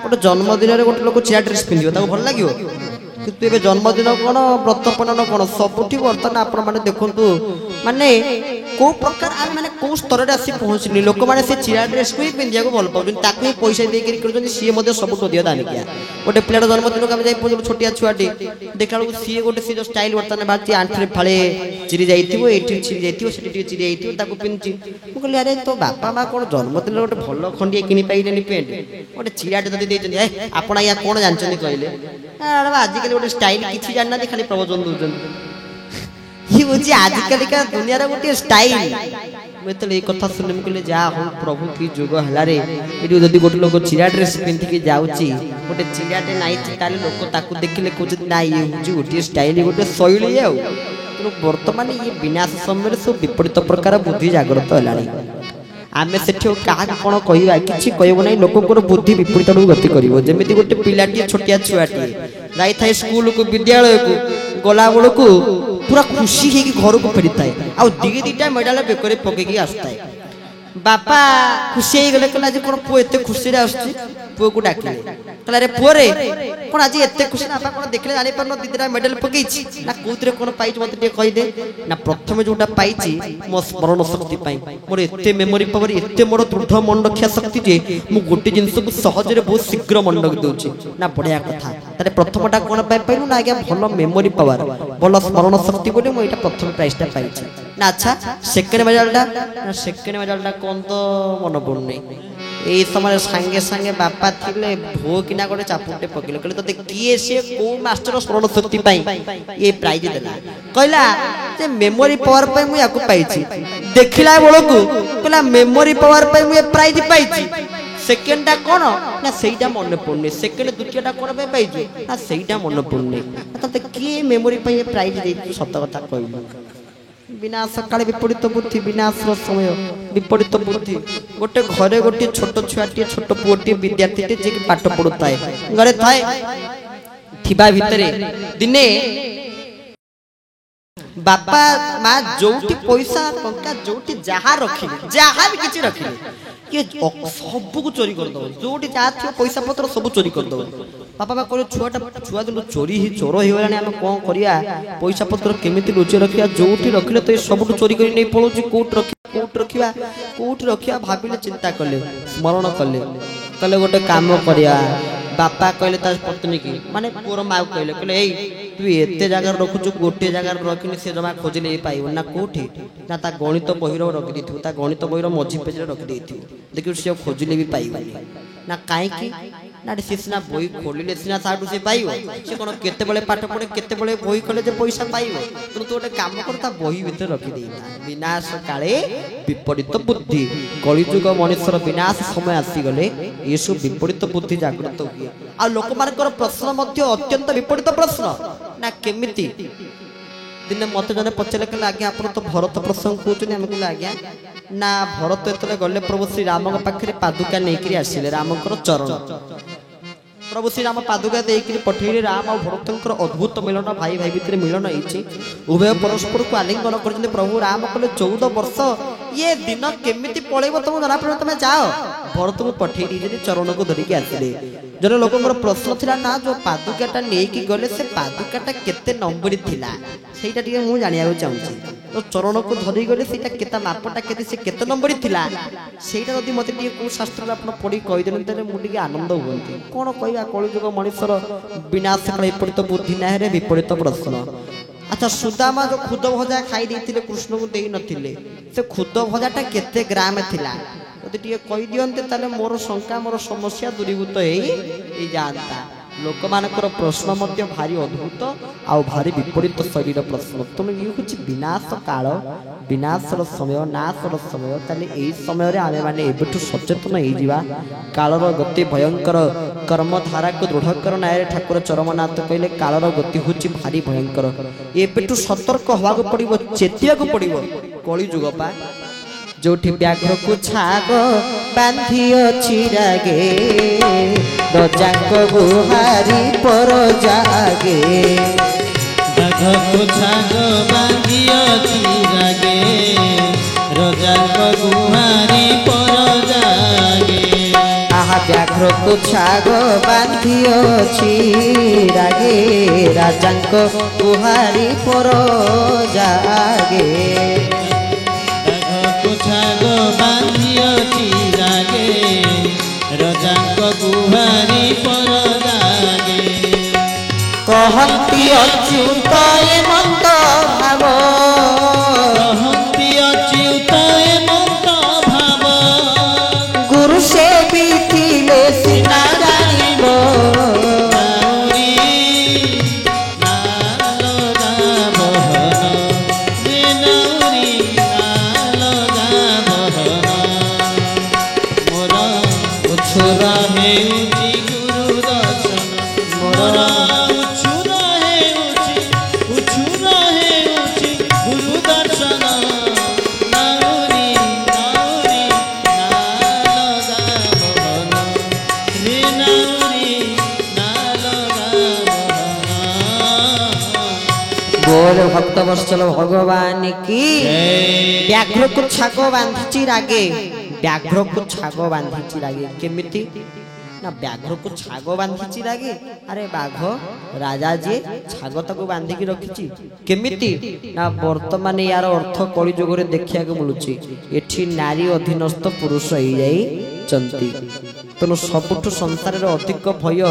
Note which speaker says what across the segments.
Speaker 1: गोटे जन्मदिन गोटे लोक चिरा ड्रेस पिंधे भल लगे किंतु ए जन्मदिन कौन व्रत पालन कौन सबुठ बर्तमान आपण मैंने देखु माने को प्रकार आम मैंने कौ स्तर में आसी पहुँचनी लोक मैंने से चिरा ड्रेस को ही पिंधा भल पाऊँ ताकू ही पैसा देकर सी सब अधिक दानिकिया गोटे पिलार जन्मदिन को आम जाए छोटिया छुआटी देखा सी गोटे सी जो स्टाइल बर्तमान बाहर आंठे फाड़े चिरी जाइए चिरी जाइए चिरी जाइए पिंधि मुझे अरे तो बापा माँ कौन जन्मदिन गोटे भल खंडिया कि पाइले पेंट गोटे चिराटे जब आप कौन जानते कहले आजिकल गोटे स्टाइल किसी जाना खाली प्रवचन दूसरी ये बुझे आजिकल का दुनिया गोटे स्टाइल मुझे कथा शुणी कहले जा हो प्रभु की जुग है ये गोटे लोक चिरा ड्रेस पिंधिकी जाऊँगी गोटे चिराटे नाई लोक ताकू देखिले कहते ना ये हूँ गोटे स्टाइल गोटे शैली आ तेणु बर्तमान ये विनाश समय सब विपरीत प्रकार बुद्धि जागृत है आम से क्या कौन कह कि कहब ना लोक बुद्धि विपरीत गति कर जमी गोटे पिलाटी छोटिया छुआटी जाई था स्कूल को विद्यालय को गला बेलू पूरा खुशी घर को फेरी थाए आ दीटा मेडाल बेकर पकईकी आसता बापा खुशी हो गले कहला आज कौन पुओ एत खुशी पुओ को डाकिले कहला रे पुओ रे कौन आज एत खुशी बापा कौन देखले जानी पारन दीटा मेडल पकई ना कौन कौन पाई मत कहीदे ना प्रथम जोटा पाई मो स्मरण शक्ति मोर एत मेमोरी पावर एत मोर दृढ़ मन रक्षा शक्ति जे मु गोटे जिनस को सहजरे बहुत शीघ्र मन रखी दूची ना बढ़िया कथा तारे प्रथमटा कौन पाइलु ना आज्ञा भल मेमोरी पावर भल स्मरण शक्ति बोले मुझे प्रथम प्राइजटा पाई ना अच्छा सेकेंड मेडलटा कौन तो मन पड़ुनी यही समय सांगे सांगे बापा थिले भो किना गोटे चापुटे पकड़े कहले तो किए से को मास्टर स्मरण शक्ति ये प्राइज देला कहला जे मेमोरी पावर पे मु याको पाइछि देखिला बेलकू कहला मेमोरी पावर पे मु प्राइज पाइछि सेकेंडटा कौन ना सेटा मन पड़ुनी सेकेंड द्वितीयटा कौन पे पाइछु ना सेटा मन पड़ुनी तते किए मेमोरी पे प्राइज देछि सत कथा कहलु विनाश काले विपरीत बुद्धि विनाश समय विपरीत बुद्धि गोटे घरे गोटे छोट छुआटी छोट पुओटी विद्यार्थी जे पाठ पढ़ुता है घरे थाए थिबा भितरे दिने बापा माँ जोटी पैसा टंका जोटी जहा रखिले जहा भी किछि रखिले ये सब को चोरी कर दो जोटी जहा थियो पैसा पत्र सब चोरी कर दो बापा माँ कह छुआ दिन चोरी ही चोर हो गलानी आम कौन करिया पैसा पत्र केमिति लुचि रखिया जोटी रखिले तो ये सब चोरी कर नहीं पड़ोची कोट रखिया भाविले चिंता कले स्मरण कले कहले गोटे काम करिया बापा कहले तार पत्नी की माने पुअर माँ कहले कहले तू एते जगह रखुचु गोटे जगह रखिनी से जमा खोजले पाइब ना कोठी ना ता गणित बहिर रखी देथिबु ता गणित बहिर मझी पेज रखी देथिबु देखिउ से खोजले भी पाइबानी ना काहे की ना से सिना बही खोलिले सिना साडू से पाइबो से कोन केते बेले पाठ पढे केते बेले बही खोले जे पैसा पाइबो तू तो गोटे काम कर ता बही भीतर रखी देइबा विनाश काले विपरीत बुद्धि कलिजुग मनुष्यर विनाश समय आसी गले ये सब विपरीत बुद्धि जागृत हुए आ लोक मानकर प्रश्न मध्य अत्यंत विपरीत प्रश्न ना केमिति दिन मत जने पचले कहले आज्ञा आपण तो भरत प्रसंग कहउछनी हम कहले आज्ञा ना भरत एतले गले प्रभु श्री राम के पाखरे पादुका नेकरी आसिले रामकर चरण प्रभु श्री राम पादुका देकरी पठेले राम और भरतंकर अद्भुत मिलन भाई भाई भितर मिलन होइछि उभय परस्पर को आलिंगन करछन प्रभु राम कहले 14 वर्ष ये दिन केमिति पळेबो तुम जना पर तुम जाओ भरत को पठेली जे चरण को धरिके आसिले जने लोकंकर प्रश्न थिला ना जो पादुकाटा नेकी गले से पादुकाटा केते नंबर थिला सेटा टिके मु जानिया चाहूची तो चरण को धरि गले सेटा केता मापटा केते से केते नंबर थिला सेटा जदि मते टिके को शास्त्र आपण पढी कहि देन तने मु टिके आनंद होंती कोन कहया कलिजुग मनुष्यर विनाश विपरीत बुद्धि ना रे विपरीत प्रश्न अच्छा सुदामा जो खुद भजा खाई देथिले कृष्ण को देई नथिले से खुद भजाटा केते ग्राम थिला यदि टिके कहि दियन्ते ताले मोर शंका मोर समस्या दूरीभूत हेई जानता लोक मानकर प्रश्न मध्य भारी अद्भुत आउ भारी विपरीत शरीर प्रश्न तुम ये कुछ विनाश काल विनाशर समय नाशर समय ताले एई समय रे आमे माने एबेठु सचेतन हेई जिवा कालर गति भयंकर कर्मधारा को दृढ़ करना है ठाकुर चरमनाथ कहले कालर गति होची भारी भयंकर एबेठु सतर्क होवा को पड़िबो चेतिया को पड़िबो कली जुग पा जोठी व्याघ्र को छाग बांधी अछि रागे रजाक गुहारी पर जागे
Speaker 2: व्याघ्र को छाग बांधी अछि रागे रजाक गुहारी पर जागे
Speaker 1: आहा व्याघ्र को छाग बांधी अछि रागे राजांक गुहारी पर जागे
Speaker 2: बाघ को छाग बांधी अछि रागे राजांक गुहारी पर जागे
Speaker 1: कहती अच्युत मत भाव
Speaker 2: कहती अच्युत मत भाव
Speaker 1: गुरु से भी थिले सिना जानिब बोल भक्त वत्सल भगवान की व्याघ्र को छाग बांधी रागे व्याघ्र को छाग बांधी रागे केमिति ना व्याघ्र को छाग बांधी रागे अरे बाघ राजा जी छाग तक बांधिकी रखी केमिति ना वर्तमान यार अर्थ कली जुगरे देखा मिलूची एठी नारी अधीनस्थ पुरुष हो जाई तेणु सबुठु संसार अधिक भय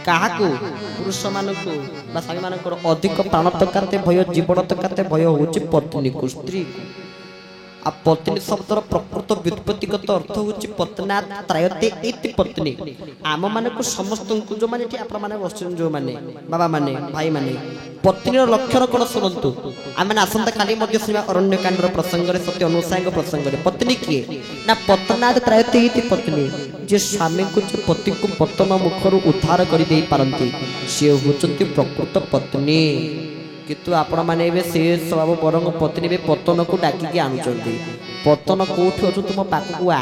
Speaker 1: क्या पुरुष मानक स्वामी मान अधिक प्राण तकाते भय जीवन तकाते भय हूँ पत्नी को स्त्री आ पत्नी शब्दर प्रकृत व्युत्पत्तिगत अर्थ हूँ पत्ना त्रायते इति पत्नी आम मान समस्त जो मैंने आपण मैंने बस जो मैंने बाबा माने भाई माने पत्नी लक्षण कौन शुणु आम आसंता काली शुणा अरण्यकांड प्रसंग सत्य अनुसाय प्रसंग पत्नी किए ना पत्ना त्रायते इति पत्नी जे स्वामी को पति को पतन मुखर उद्धार कर दे पारती सी होती प्रकृत पत्नी किंतु आपण मैंने से स्वभाव बरंग पत्नी भी पतन को डाकिकी आणुचंती पतन कोठी अच्छु तुम पाखक आ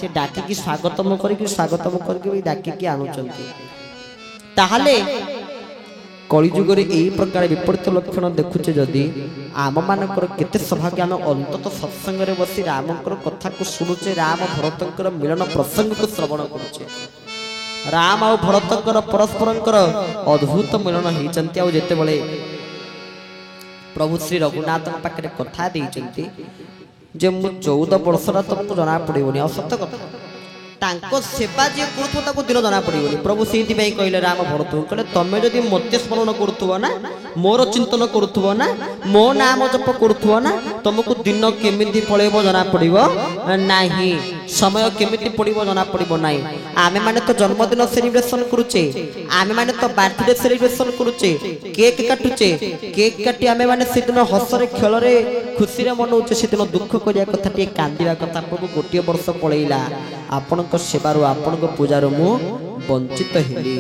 Speaker 1: से डाकिकी स्वागतम करके डाकिकी आणुचंती ताहले कलिजुगरे यही प्रकार विपरीत लक्षण देखुचे जदि आम मानकर केते सौभाग्य आम अंतत सत्संग रे बसी रामकर कथा को शुणुचे राम भरतकर मिलन प्रसंग को श्रवण करुचे राम और भरतकर परस्परंकर अद्भुत मिलन होती आ जेते बळे प्रभु श्री रघुनाथ पाखे कथा देइचंती जे मु 14 वर्षर तुमको जना पड़ोनी आ सत्य कथा तांको सेवा जे करूथो ताको दिन जना पड़ोनी प्रभु सेति पई कहले राम भरत कहले तमे जदि मते स्मरण करूथबो ना मोर चिंतन करूथबो ना मो नाम जप करूथबो ना तुमको दिन केमिति पळेबो जना पड़िबो नाही समय केमिति पड़िबो जना पड़िबो नाही आमे माने तो जन्मदिन सेलिब्रेशन करूचे आमे माने तो बर्थडे सेलिब्रेशन करूचे केक काटुचे केक काटी आमे माने सेदिन हसरे खेलरे खुशी रे मनौचे सेदिन दुख करिया कथा टे कांदिया कथा प्रभु गोटे वर्ष पळेइला आपनक सेवारु आपनक पूजारु मु वंचित हेली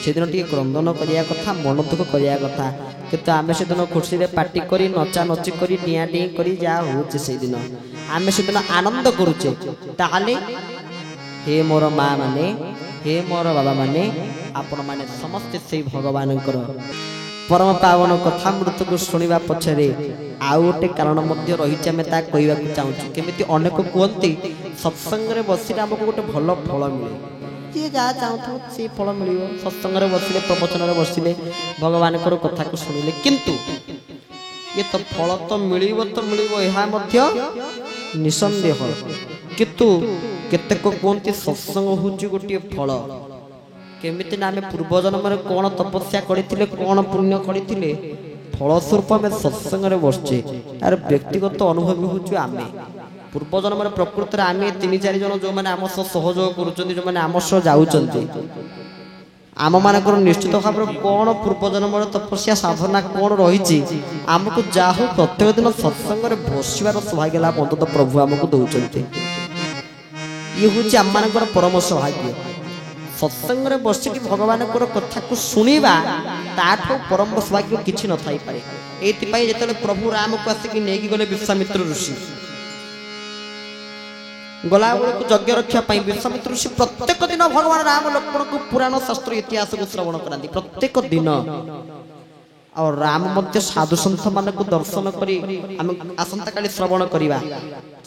Speaker 1: सेदिन टे क्रंदन करिया कथा मन दुख करिया कथा किंतु आमे सेदिन खुशी रे पार्टी करी नचा नची करी डिया डी करी जा होचे सेदिन आमे सेदिन आनंद करूचे ताहाले हे मोर माँ माने हे मोर बाबा माने आपण माने समस्त से भगवानकर परम पावन कथा मृत को शुणा पछरे आउ गोटे कारण मध्य रही आम ता कहवा चाहूँ केमिति अनेक कहते सत्संग रे बसिले आमको गोटे भल फल मिले जी जहाँ चाहूँ से फल मिल सत्संग रे बसिले प्रवचन रे बसिले भगवान कथा को शुणिले किंतु ये तो फल तो मिल यह निसंदेह किंतु केतेक कहते सत्संग हूँ गोटे फल केमिति ना आम पूर्व जन्म कौन तपस्या करथिले कौन पुण्य करथिले फलस्वरूप आम सत्संग रे बसचे यार व्यक्तिगत अनुभव हूँ आमे पूर्व जन्म प्रकृत में आम 3-4 जन जो मैंने आम सहयोग करुँच जो मैंने आम सह जाऊँच आम मानकर निश्चित भाव कौन पूर्व जन्म तपस्या साधना कौन रही आमको जाहु प्रत्येक दिन सत्संग में बसवार सौभाग्य लाभ अंतत प्रभु आमको दौरान ये हूँ आम मान परम सौभाग्य सत्संग में बसिकी भगवान कथा को शुणा ताठू परम सौभाग्य किसी न थी पारे ये जो प्रभु राम को आसिक नहीं गले विश्वामित्र ऋषि गला बेलू यज्ञ रक्षापी विश्वामित्र ऋषि प्रत्येक दिन भगवान राम लक्ष्मण को पुराण शास्त्र इतिहास को श्रवण कराती प्रत्येक दिन और राम मध्य साधु सन्थ मान को दर्शन करी आम आसंता काली श्रवण करिबा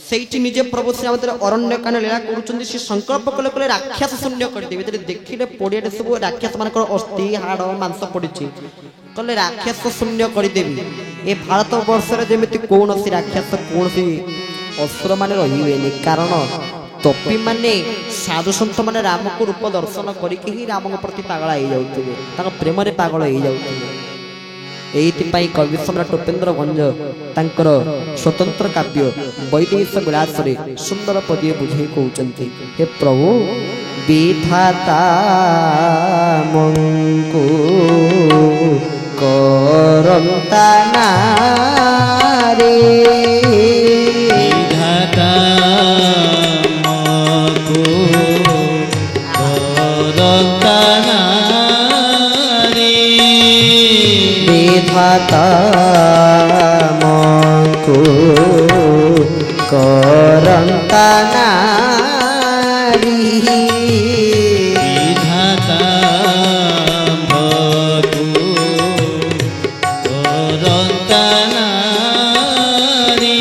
Speaker 1: सेठी निजे प्रभु श्री रामचंद्र अरण्य कान लीला करूचंदी से संकल्प कले कले राक्षस शून्य कर देबे तरे देखिले पडियाटे सब राक्षस मानकर अस्थि हाड़ मांस पडिछि कले राक्षस शून्य कर देबी ए भारत वर्ष रे जेमिति कोनोसी राक्षस कोनोसी असुर माने रहिबेनी कारण तपी माने साधु सन्थ माने राम को रूप दर्शन करिके ही राम के प्रति पागल हो जाउथिबे ताका प्रेम रे पागल हो जाउथिबे एइतिपाई कवि सम्राट उपेन्द्र गंज तांकर स्वतंत्र काव्य वैदेश विलास रे सुंदर पदीय बुझे कहउचंती हे प्रभु विधाता मंकु करंता नारे
Speaker 2: विधाता मंकु करंता
Speaker 1: विधाता मंकु करंता नारी
Speaker 2: विधाता मंकु करंता नारी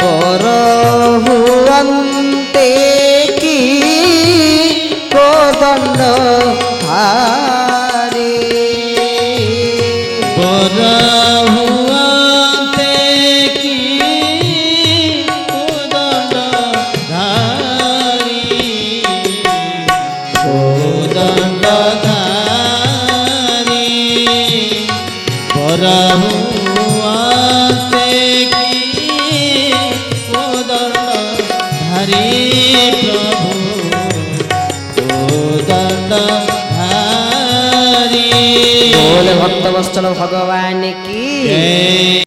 Speaker 1: बर हुअन्ते की कोदंड
Speaker 2: हुआते की कोदंड धारी कोदंड धारी बरा हुआते की कोदंड धारी प्रभु कोदंड धारी
Speaker 1: बोले भक्त वत्सल भगवान की।